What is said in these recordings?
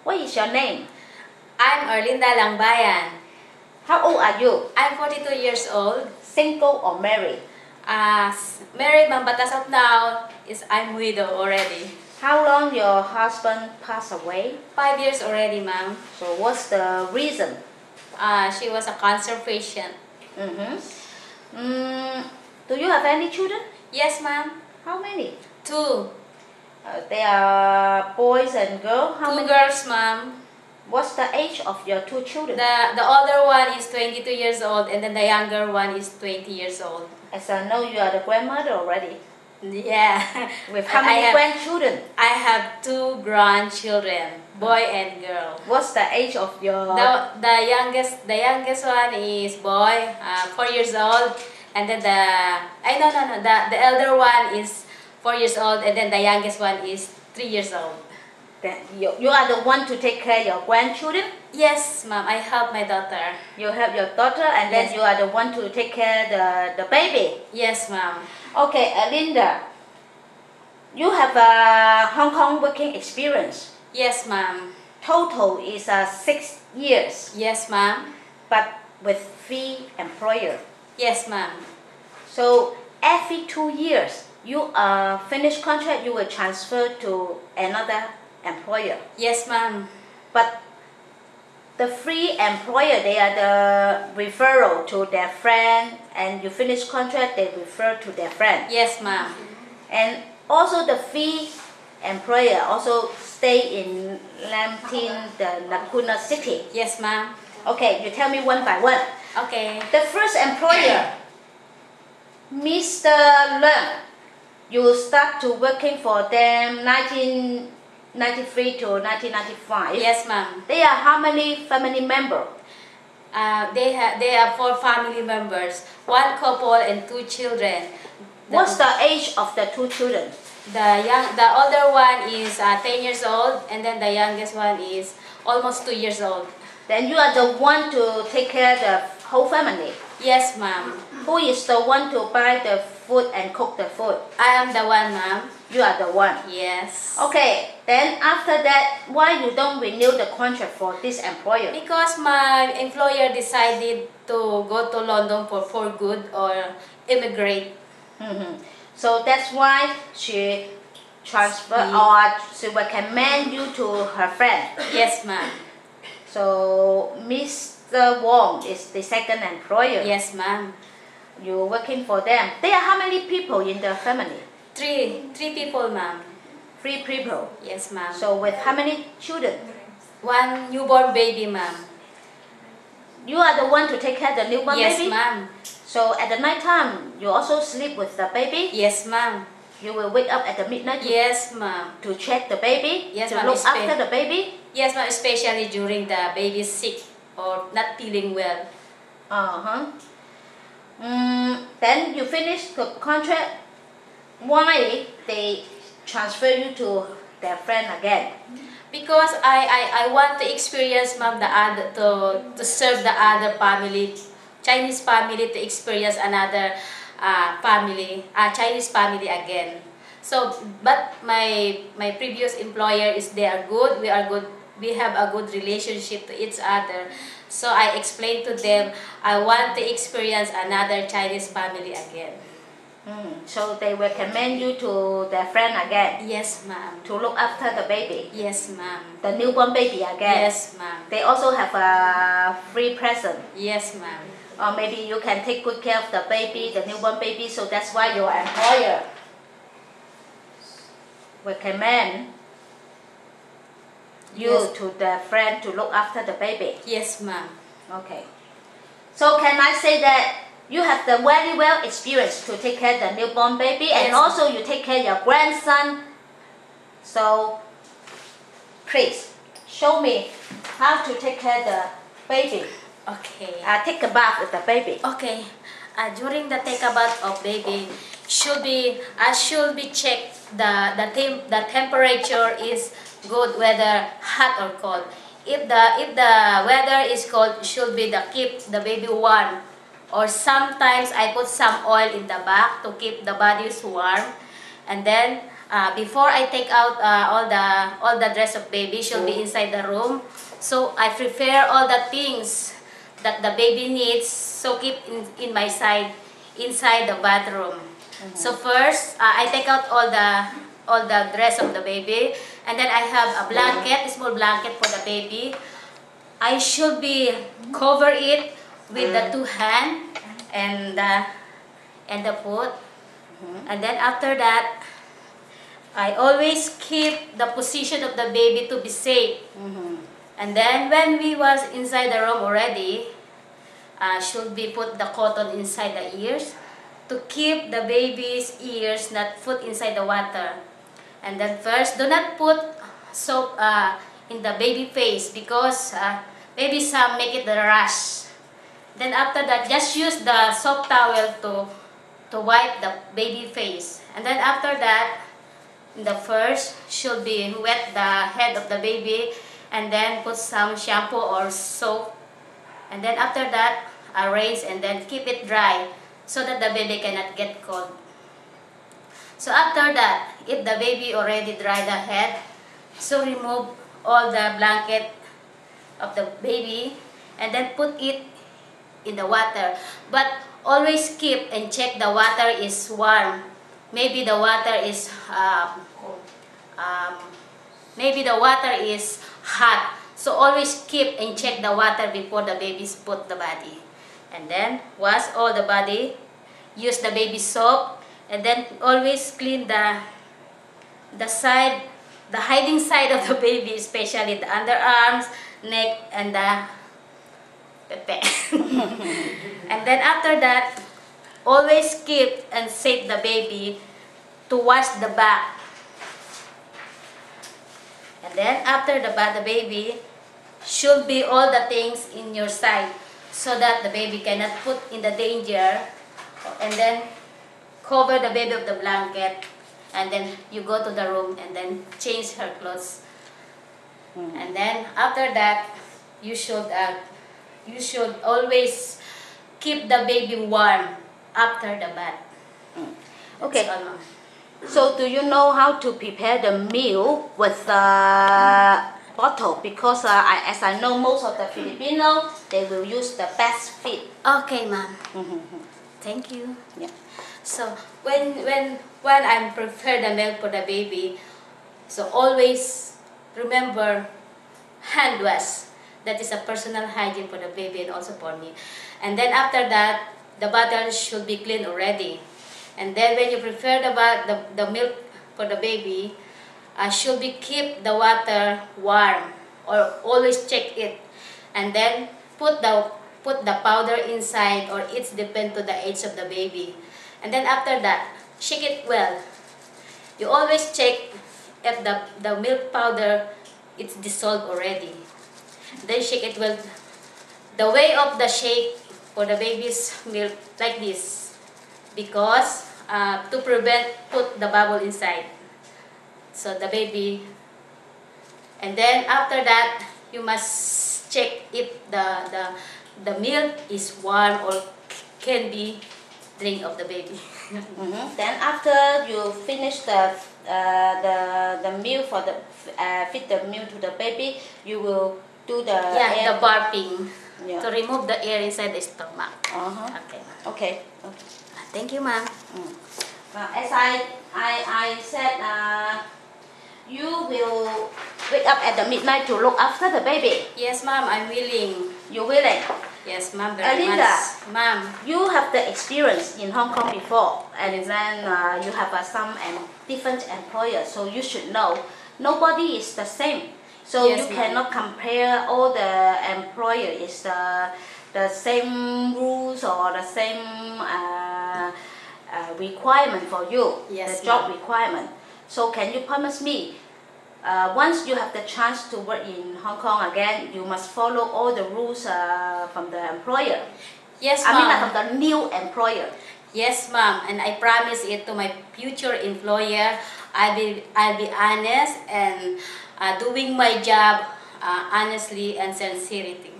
What is your name? I'm Erlinda Langbayan. How old are you? I'm 42 years old. Single or married? Married, ma'am, but as of now, I'm widow already. How long your husband passed away? 5 years already, ma'am. So what's the reason? She was a cancer patient. Do you have any children? Yes, ma'am. How many? 2. They are boys and girls? How 2 many? girls, ma'am. What's the age of your 2 children? The older one is 22 years old, and then the younger one is 20 years old. As I know, you are the grandmother already. Yeah. With how many grandchildren? I have 2 grandchildren, boy and girl. What's the age of your... The youngest one is boy, 4 years old, and then the elder one is 4 years old, and then the youngest one is 3 years old. Then you are the one to take care of your grandchildren? Yes, ma'am. I help my daughter. You help your daughter, and then yes. You are the one to take care of the baby? Yes, ma'am. Okay, Linda, you have a Hong Kong working experience. Yes, ma'am. Total is 6 years. Yes, ma'am. But with 3 employers. Yes, ma'am. So every 2 years, you finish contract, you will transfer to another employer. Yes, ma'am. But the 3 employer, they are the referral to their friend, and you finish contract, they refer to their friend. Yes, ma'am. And also the 3 employer also stay in Lam Tin, the Nakuna city. Yes, ma'am. Okay, you tell me one by one. Okay. The first employer, Mr. Leung, you start to working for them 1993 to 1995. Yes, ma'am. They are how many family members? They are 4 family members, 1 couple and 2 children. What's the age of the 2 children? The older one is 10 years old, and then the youngest one is almost 2 years old. Then you are the one to take care of the whole family? Yes, ma'am. Who is the one to buy the food and cook the food? I am the one, ma'am. You are the one? Yes. Okay, then after that, why you don't renew the contract for this employer? Because my employer decided to go to London for good or immigrate. So that's why she or she recommend you to her friend? Yes, ma'am. So Mr. Wong is the second employer? Yes, ma'am. You're working for them. There are how many people in the family? 3 people, ma'am. 3 people? Yes, ma'am. So with how many children? 1 newborn baby, ma'am. You are the one to take care of the newborn baby? Yes, ma'am. So at the night time, you also sleep with the baby? Yes, ma'am. You will wake up at the midnight? Yes, ma'am. To check the baby? Yes, to look after the baby? Yes, ma'am, especially during the baby sick or not feeling well. Then you finish the contract. Why they transfer you to their friend again? Because I want to experience, ma'am, to serve the other family, Chinese family, to experience another Chinese family again. So, but my previous employer they are good. We are good. We have a good relationship to each other. So I explained to them I want to experience another Chinese family again. So they recommend you to their friend again? Yes, ma'am. To look after the baby? Yes, ma'am. The newborn baby again? Yes, ma'am. They also have a free present? Yes, ma'am. Or maybe you can take good care of the baby, the newborn baby, so that's why your employer recommend you to the friend to look after the baby? Yes, ma'am. Okay. So can I say that you have the very well experience to take care of the newborn baby, and also you take care of your grandson? So please show me how to take care of the baby. Okay. Take a bath with the baby. Okay. During the take a bath of baby, should be checked the temperature is good, whether hot or cold. If the weather is cold, should be keep the baby warm. Or sometimes I put some oil in the back to keep the body warm, and then before I take out all the dress of baby should be inside the room. So I prepare all the things that the baby needs. So keep in my side inside the bathroom. So first I take out all the dress of the baby, and then I have a blanket, a small blanket for the baby. I should be cover it with the two hand and the foot, and then after that I always keep the position of the baby to be safe. And then when we was inside the room already, should be put the cotton inside the ears to keep the baby's ears not put inside the water. And then first, do not put soap in the baby face because maybe some make it the rash. Then after that, just use the soft towel to wipe the baby face. And then after that, the first should be wet the head of the baby and then put some shampoo or soap. And then after that, rinse and then keep it dry so that the baby cannot get cold. So after that, if the baby already dry the head, so remove all the blanket of the baby and then put it in the water. But always keep and check the water is warm. Maybe the water is hot. So always keep and check the water before the babies put the body. And then wash all the body. Use the baby soap, and then always clean the side, the hiding side of the baby, especially the underarms, neck, and the pepe. And then after that, always keep and save the baby to wash the back. And then after the bath, the baby should be all the things in your side so that the baby cannot put in the danger. And then cover the baby with the blanket, and then you go to the room and then change her clothes. And then after that, you should always keep the baby warm after the bath. Okay. So do you know how to prepare the meal with the bottle? Because as I know, most of the Filipino, they will use the best fit. Okay, ma'am. Thank you. Yeah. So when I'm prepare the milk for the baby, so always remember hand wash. That is a personal hygiene for the baby and also for me. And then after that, the bottle should be clean already. And then when you prepare the milk for the baby, should be keep the water warm or always check it. And then put the powder inside, or it's depend to the age of the baby. And then after that, shake it well. You always check if the milk powder it's dissolved already. Then shake it well. The way of the shake for the baby's milk like this, because to prevent put the bubble inside. So the baby, and then after that you must check if the milk is warm or can be drink of the baby. Then after you finish the milk for the feed the milk to the baby, you will do the air. The burping Yeah. to remove the air inside the stomach. Okay. Okay. Thank you, ma'am. As I said, you will wake up at the midnight to look after the baby. Yes, ma'am. I'm willing. You're willing. Yes, ma'am. Very Linda, much, ma'am. You have the experience in Hong Kong before, and then you have some different employers, so you should know nobody is the same. So Yes, you cannot compare all the employer is the same rules or the same requirement for you, Yes, the job requirement. So can you promise me, once you have the chance to work in Hong Kong again, you must follow all the rules from the employer? Yes, I mean, ma'am. from the new employer. Yes, ma'am. And I promise it to my future employer. I'll be honest and doing my job honestly and sincerity.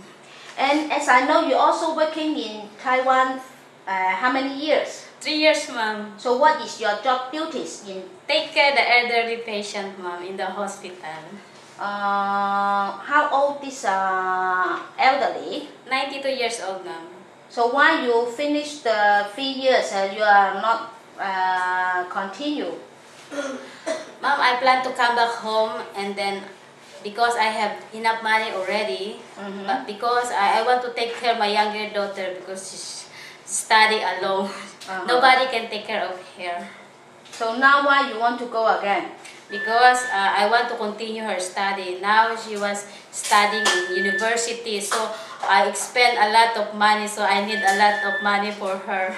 And as I know, you're also working in Taiwan how many years? 3 years, ma'am. So what is your job duties in? Take care the elderly patient, ma'am, in the hospital. How old is elderly? 92 years old, ma'am. So why you finish the 3 years and you are not continue? Ma'am, I plan to come back home and then because I have enough money already, but because I want to take care of my younger daughter because she's study alone. Nobody can take care of her. So now why you want to go again? Because I want to continue her study. Now she was studying in university, so I spend a lot of money, so I need a lot of money for her.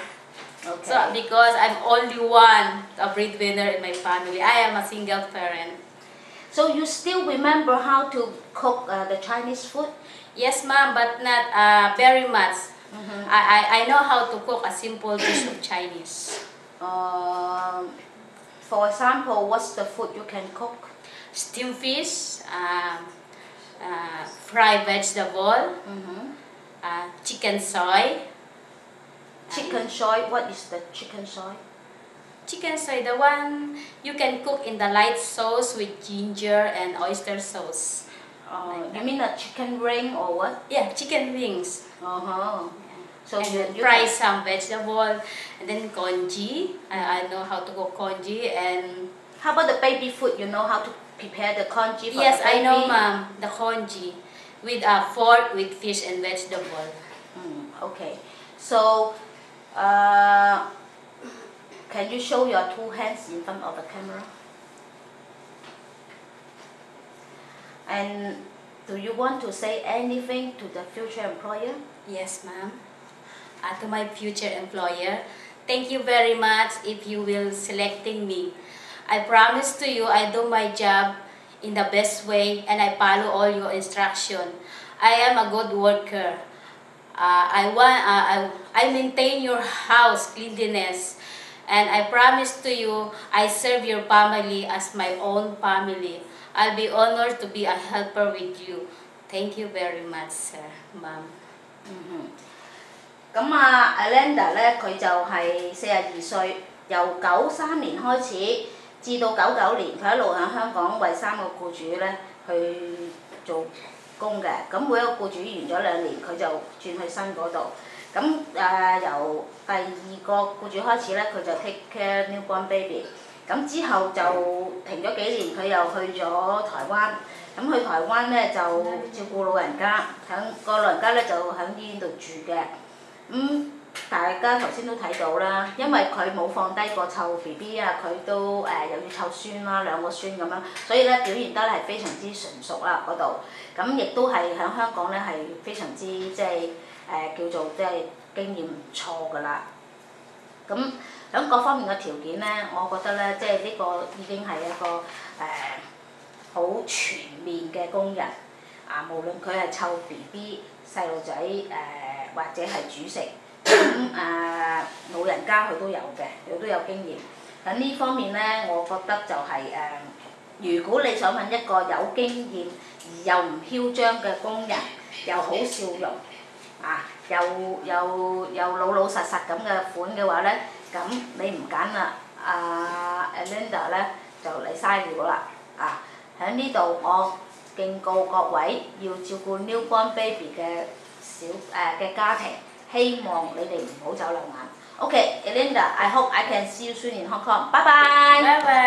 Okay. So because I'm only one, a breadwinner in my family, I am a single parent. So you still remember how to cook the Chinese food? Yes, ma'am, but not very much. I know how to cook a simple dish of Chinese. For example, what's the food you can cook? Steamed fish, fried vegetable, chicken soy. Chicken soy, what is the chicken soy? Chicken soy, the one you can cook in the light sauce with ginger and oyster sauce. You mean a chicken ring or what? Yeah, chicken wings. So and you fry some vegetable, and then congee. I know how to cook congee. And how about the baby food? You know how to prepare the congee for yes, the baby? I know, ma'am, the congee with a fork with fish and vegetable. Okay, so can you show your 2 hands in front of the camera? And do you want to say anything to the future employer? Yes, ma'am. To my future employer, thank you very much if you will selecting me. I promise to you I do my job in the best way and I follow all your instruction. I am a good worker. I maintain your house cleanliness, and I promise to you I serve your family as my own family. I'll be honored to be a helper with you. Thank you very much, sir, ma'am. 咁Alenda 咧，佢就係42歲，由93年開始至到99年，佢一路喺香港為3個僱主咧去做工嘅。咁每一個僱主完咗2年，佢就轉去新嗰度。咁由第2個僱主開始咧，佢就 take care newborn baby。咁之後就停咗幾年，佢又去咗台灣。咁去台灣咧就照顧老人家，個老人家咧就喺醫院度住嘅。大家頭先都睇到啦，因為佢冇放低過湊 BB 啊，佢都又要湊孫啦，2個孫咁樣，所以咧表現得係非常之純熟啦嗰度。咁亦都係喺香港咧係非常之即係叫做即係經驗唔錯㗎啦。咁喺各方面嘅條件咧，我覺得咧即係呢個已經係一個好全面嘅工人無論佢係湊 BB 細路仔或者係煮食，咁老人家佢都有嘅，佢都有經驗。喺呢方面咧，我覺得就係如果你想揾一個有經驗而又唔囂張嘅工人，又好笑容又老老實實咁嘅款嘅話咧，咁你唔揀啦，Linda 咧就你嘥料啦喺呢度我警告各位要照顧 newborn baby 嘅嘅家庭，希望你哋唔好走漏眼。Okay, Linda, I hope I can see you soon in Hong Kong. Bye bye. Bye bye.